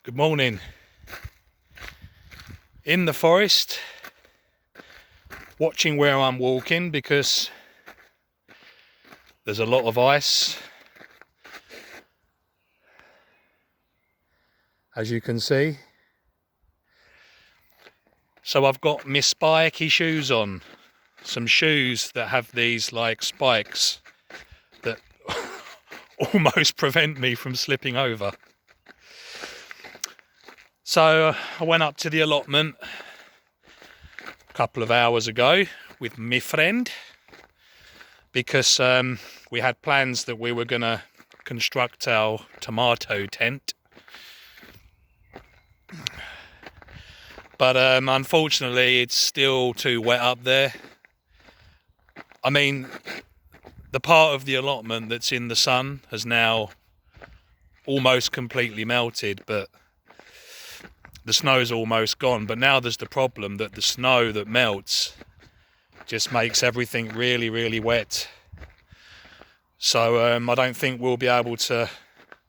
Good morning. In the forest, watching where I'm walking because there's a lot of ice, as you can see. So I've got my spiky shoes on, some shoes that have these like spikes that almost prevent me from slipping over. So I went up to the allotment a couple of hours ago with my friend because we had plans that we were going to construct our tomato tent. But unfortunately it's still too wet up there. I mean, the part of the allotment that's in the sun has now almost completely melted, but the snow's almost gone. But now there's the problem that the snow that melts just makes everything really wet. So I don't think we'll be able to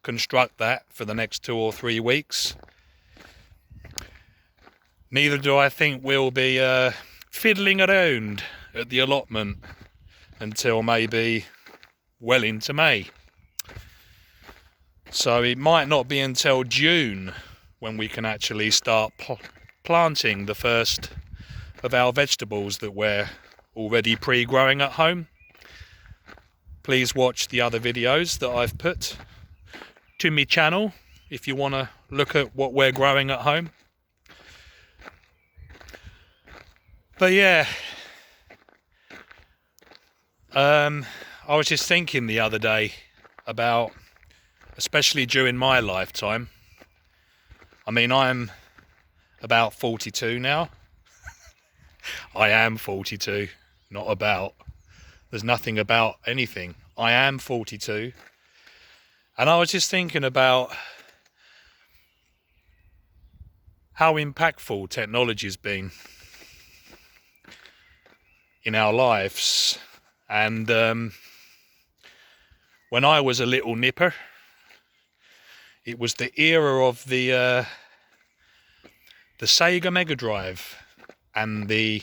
construct that for the next 2 or 3 weeks. Neither do I think we'll be fiddling around at the allotment until maybe well into May. So it might not be until June when we can actually start planting the first of our vegetables that we're already pre-growing at home. Please watch the other videos that I've put to my channel if you want to look at what we're growing at home. But yeah, I was just thinking the other day about, especially during my lifetime, I mean, I'm about 42 now. I am 42, not about. There's nothing about anything. I am 42. And I was just thinking about how impactful technology's been in our lives. And when I was a little nipper, it was the era of the Sega Mega Drive and the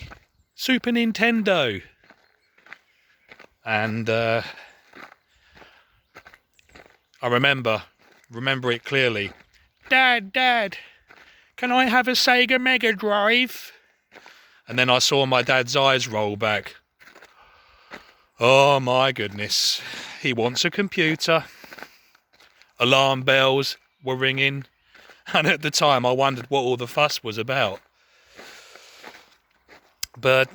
Super Nintendo. And I remember it clearly. Dad, can I have a Sega Mega Drive? And then I saw my dad's eyes roll back. Oh my goodness, he wants a computer. Alarm bells were ringing, and at the time I wondered what all the fuss was about. But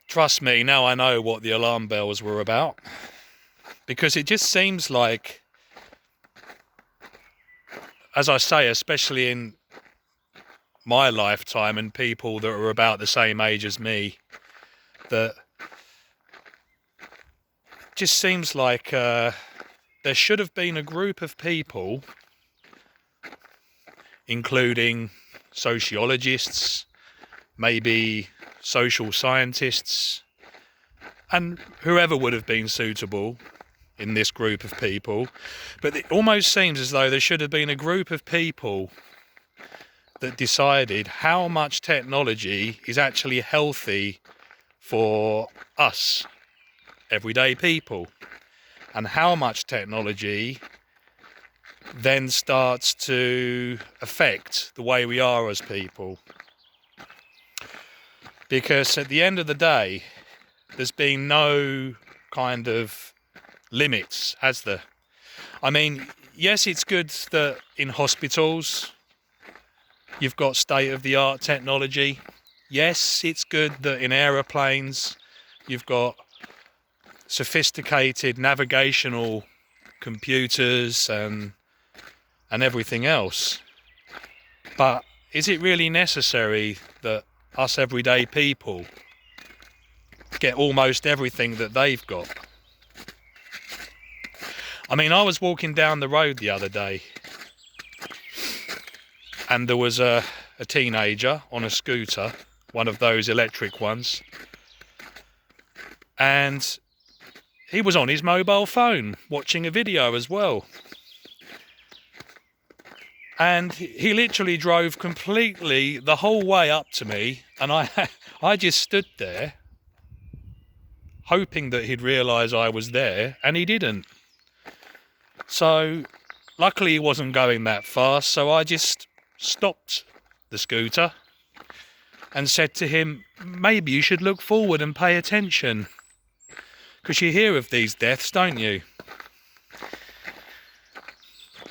trust me, now I know what the alarm bells were about, because it just seems like, as I say, especially in my lifetime and people that are about the same age as me, that just seems like there should have been a group of people, including sociologists, maybe social scientists, and whoever would have been suitable in this group of people. But it almost seems as though there should have been a group of people that decided how much technology is actually healthy for us, everyday people, and how much technology then starts to affect the way we are as people. Because at the end of the day, there's been no kind of limits, has there? I mean, yes, it's good that in hospitals you've got state-of-the-art technology. Yes, it's good that in aeroplanes you've got sophisticated navigational computers and everything else. But is it really necessary that us everyday people get almost everything that they've got? I mean, I was walking down the road the other day and there was a teenager on a scooter, one of those electric ones, and he was on his mobile phone watching a video as well. And he literally drove completely the whole way up to me, and I just stood there hoping that he'd realise I was there, and he didn't. So luckily he wasn't going that fast, so I just stopped the scooter and said to him, maybe you should look forward and pay attention, because you hear of these deaths, don't you?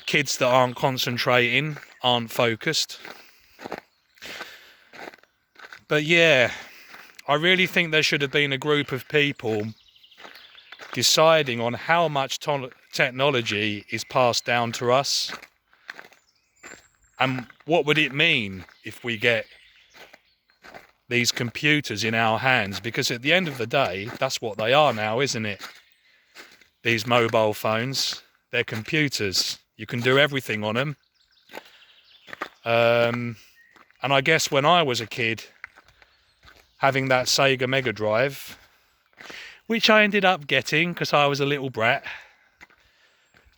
Kids that aren't concentrating, aren't focused. But yeah, I really think there should have been a group of people deciding on how much technology is passed down to us, and what would it mean if we get these computers in our hands, because at the end of the day, that's what they are now, isn't it? These mobile phones, they're computers. You can do everything on them. And I guess when I was a kid, having that Sega Mega Drive, which I ended up getting because I was a little brat,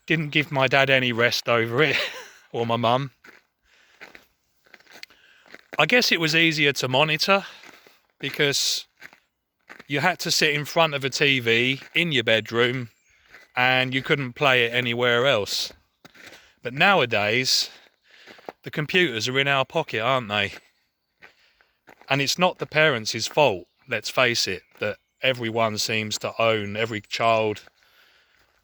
didn't give my dad any rest over it, or my mum. I guess it was easier to monitor because you had to sit in front of a TV in your bedroom and you couldn't play it anywhere else. But nowadays, the computers are in our pocket, aren't they? And it's not the parents' fault, let's face it, that everyone seems to own, every child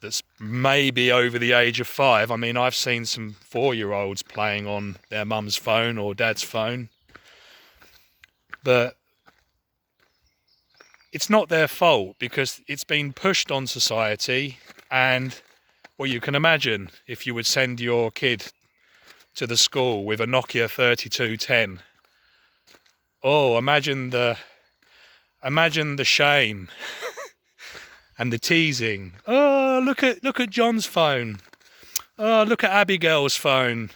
that's maybe over the age of 5. I mean, I've seen some 4-year-olds playing on their mum's phone or dad's phone. But it's not their fault because it's been pushed on society. And, well, you can imagine if you would send your kid to the school with a Nokia 3210. Oh, imagine the shame and the teasing. Oh, look at John's phone. Oh, look at Abigail's phone.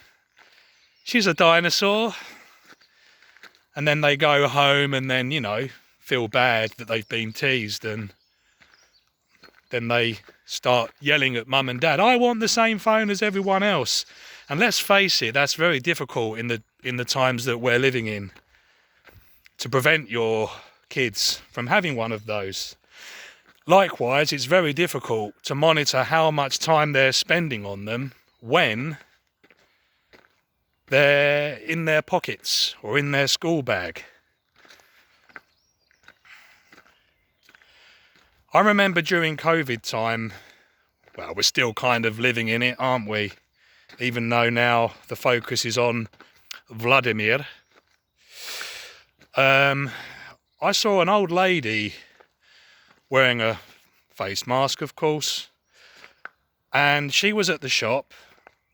She's a dinosaur. And then they go home and then, you know, feel bad that they've been teased, and then they start yelling at mum and dad, I want the same phone as everyone else. And let's face it, that's very difficult in the times that we're living in, to prevent your kids from having one of those. Likewise, it's very difficult to monitor how much time they're spending on them when they're in their pockets or in their school bag. I remember during COVID time, well, we're still kind of living in it, aren't we? Even though now the focus is on Vladimir. I saw an old lady wearing a face mask, of course, and she was at the shop,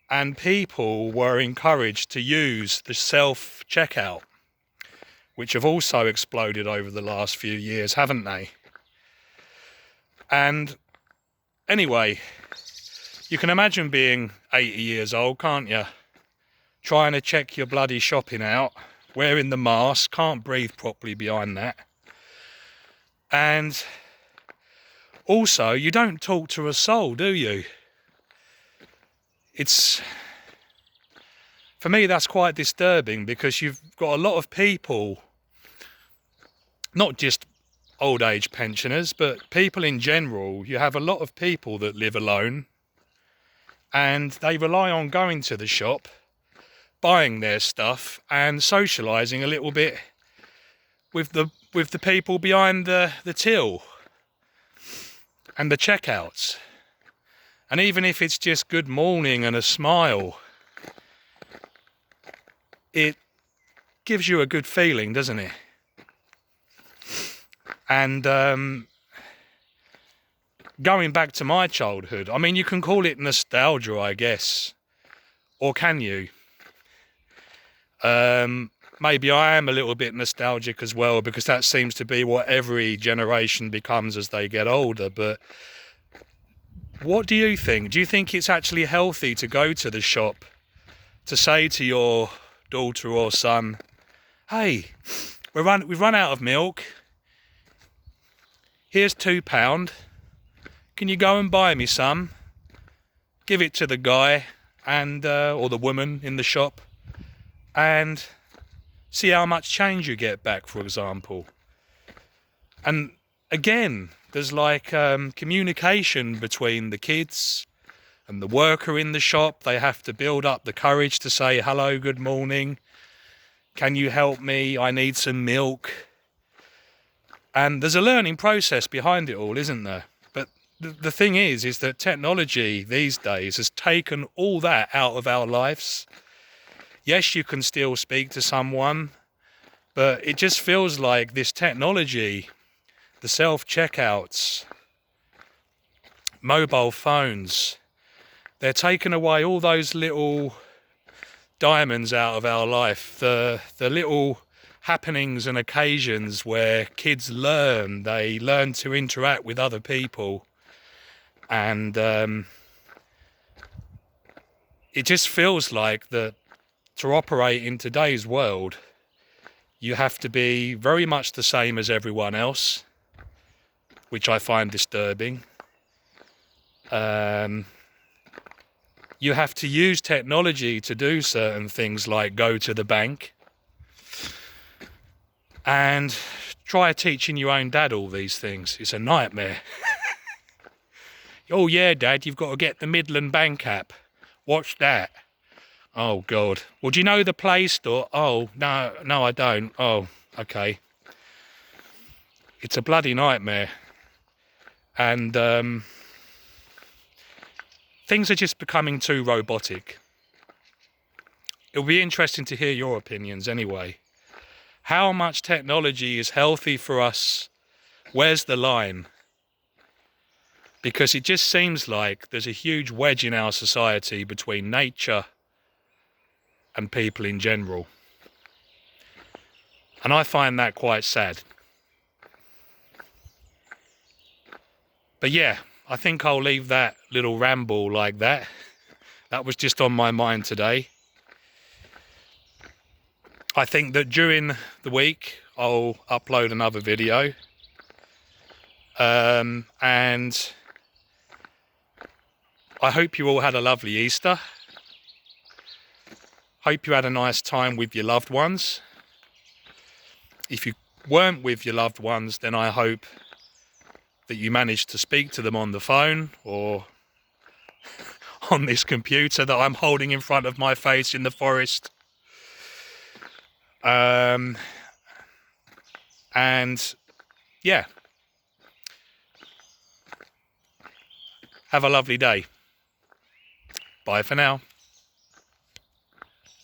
and people were encouraged to use the self-checkout, which have also exploded over the last few years, haven't they? And anyway, you can imagine being 80 years old, can't you? Trying to check your bloody shopping out, wearing the mask, can't breathe properly behind that. And also, you don't talk to a soul, do you? For me, that's quite disturbing, because you've got a lot of people, not just old age pensioners, but people in general. You have a lot of people that live alone, and they rely on going to the shop, buying their stuff and socialising a little bit with the people behind the till and the checkouts. And even if it's just good morning and a smile, it gives you a good feeling, doesn't it? And going back to my childhood, I mean, you can call it nostalgia, I guess. Or can you? Maybe I am a little bit nostalgic as well, because that seems to be what every generation becomes as they get older. But what do you think? Do you think it's actually healthy to go to the shop, to say to your daughter or son, hey, we've run out of milk. Here's £2. Can you go and buy me some? Give it to the guy and or the woman in the shop, and see how much change you get back, for example. And again, there's like communication between the kids and the worker in the shop. They have to build up the courage to say, hello, good morning, can you help me, I need some milk. And there's a learning process behind it all, isn't there? But the thing is that technology these days has taken all that out of our lives. Yes, you can still speak to someone, but it just feels like this technology, the self-checkouts, mobile phones, they're taking away all those little diamonds out of our life, the little happenings and occasions where kids learn, they learn to interact with other people. And it just feels like that to operate in today's world, you have to be very much the same as everyone else, which I find disturbing. You have to use technology to do certain things like go to the bank, and try teaching your own dad all these things. It's a nightmare. Oh yeah, Dad, you've got to get the Midland Bank app. What's that? Oh God. Well, do you know the Play Store? Oh, no, I don't. Oh, okay. It's a bloody nightmare. And things are just becoming too robotic. It'll be interesting to hear your opinions anyway. How much technology is healthy for us? Where's the line? Because it just seems like there's a huge wedge in our society between nature and people in general. And I find that quite sad. But yeah, I think I'll leave that little ramble like that. That was just on my mind today. I think that during the week I'll upload another video. And I hope you all had a lovely Easter. Hope you had a nice time with your loved ones. If you weren't with your loved ones, then I hope that you managed to speak to them on the phone or on this computer that I'm holding in front of my face in the forest. And yeah, have a lovely day. Bye for now.